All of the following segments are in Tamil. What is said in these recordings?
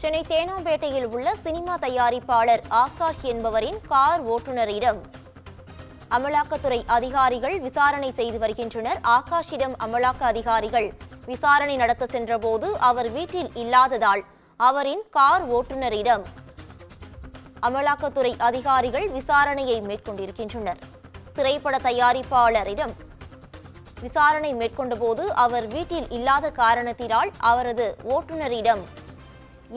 சென்னை தேனாம்பேட்டையில் உள்ள சினிமா தயாரிப்பாளர் ஆகாஷ் என்பவரின் கார் ஓட்டுநரிடம் அமலாக்கத்துறை அதிகாரிகள் விசாரணை செய்து வருகின்றனர். ஆகாஷிடம் அமலாக்க அதிகாரிகள் விசாரணை நடத்த சென்றபோது அவர் வீட்டில் இல்லாததால் அவரின் கார் ஓட்டுநரிடம் அமலாக்கத்துறை அதிகாரிகள் விசாரணையை மேற்கொண்டிருக்கின்றனர். திரைப்பட தயாரிப்பாளரிடம் விசாரணை மேற்கொண்டபோது அவர் வீட்டில் இல்லாத காரணத்தினால் அவரது ஓட்டுநரிடம்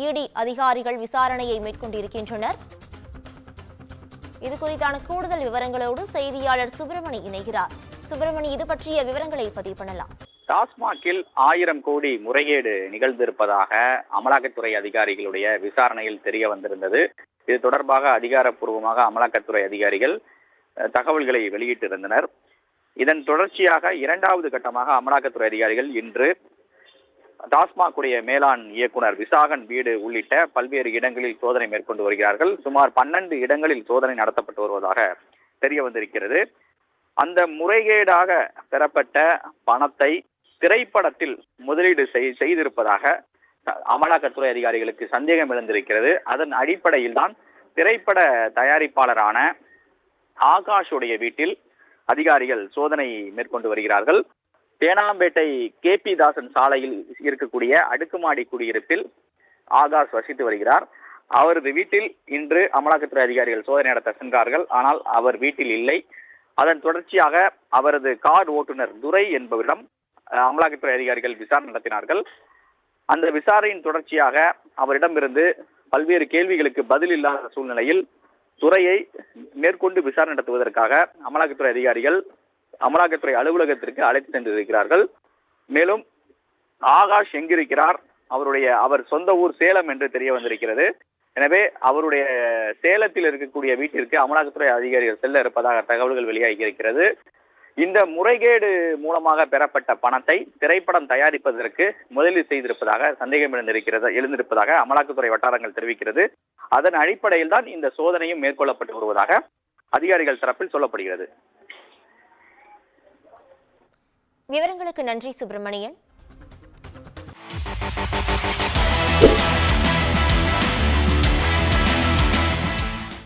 இடி அதிகாரிகள் விசாரணையை மேற்கொண்டிருக்கின்றனர். இது குறித்தான கூடுதல் விவரங்களோடு செய்தியாளர் சுப்பிரமணி இணைகிறார். சுப்பிரமணி, இது பற்றிய விவரங்களை பதிவு பண்ணலாம். டாஸ்மாகில் 1000 கோடி முறைகேடு நிகழ்ந்திருப்பதாக அமலாக்கத்துறை அதிகாரிகளுடைய விசாரணையில் தெரிய வந்திருந்தது. இது தொடர்பாக அதிகாரப்பூர்வமாக அமலாக்கத்துறை அதிகாரிகள் தகவல்களை வெளியிட்டிருந்தனர். இதன் தொடர்ச்சியாக 2வது கட்டமாக அமலாக்கத்துறை அதிகாரிகள் இன்று டாஸ்மாக் உடைய மேலாண் இயக்குனர் விசாகன் வீடு உள்ளிட்ட பல்வேறு இடங்களில் சோதனை மேற்கொண்டு வருகிறார்கள். சுமார் 12 இடங்களில் சோதனை நடத்தப்பட்டு வருவதாக தெரிய வந்திருக்கிறது. அந்த முறைகேடாக பெறப்பட்ட பணத்தை திரைப்படத்தில் முதலீடு செய்திருப்பதாக அமலாக்கத்துறை அதிகாரிகளுக்கு சந்தேகம் எழுந்திருக்கிறது. அதன் அடிப்படையில் தான் திரைப்பட தயாரிப்பாளரான ஆகாஷுடைய வீட்டில் அதிகாரிகள் சோதனை மேற்கொண்டு வருகிறார்கள். தேனாம்பேட்டை KP தாசன் சாலையில் இருக்கக்கூடிய அடுக்குமாடி குடியிருப்பில் ஆகாஷ் வசித்து வருகிறார். அவரது வீட்டில் இன்று அமலாக்கத்துறை அதிகாரிகள் சோதனை நடத்த சென்றார்கள். ஆனால் அவர் வீட்டில் இல்லை. அதன் தொடர்ச்சியாக அவரது கார் ஓட்டுநர் துரை என்பவரிடம் அமலாக்கத்துறை அதிகாரிகள் விசாரணை நடத்தினார்கள். அந்த விசாரணையின் தொடர்ச்சியாக அவரிடமிருந்து பல்வேறு கேள்விகளுக்கு பதில் இல்லாத சூழ்நிலையில் துரையை மேற்கொண்டு விசாரணை நடத்துவதற்காக அமலாக்கத்துறை அதிகாரிகள் அமலாக்கத்துறை அலுவலகத்திற்கு அழைத்து சென்றிருக்கிறார்கள். மேலும் ஆகாஷ் எங்கிருக்கிறார், அவர் சொந்த ஊர் சேலம் என்று தெரிய வந்திருக்கிறது. எனவே அவருடைய சேலத்தில் இருக்கக்கூடிய வீட்டிற்கு அமலாக்கத்துறை அதிகாரிகள் செல்ல இருப்பதாக தகவல்கள் வெளியாகி இருக்கிறது. இந்த முறைகேடு மூலமாக பெறப்பட்ட பணத்தை திரைப்படம் தயாரிப்பதற்கு முதலீடு செய்திருப்பதாக சந்தேகம் எழுந்திருப்பதாக அமலாக்கத்துறை வட்டாரங்கள் தெரிவிக்கிறது. அதன் அடிப்படையில் தான் இந்த சோதனையும் மேற்கொள்ளப்பட்டு வருவதாக அதிகாரிகள் தரப்பில் சொல்லப்படுகிறது. விவரங்களுக்கு நன்றி சுப்பிரமணியன்.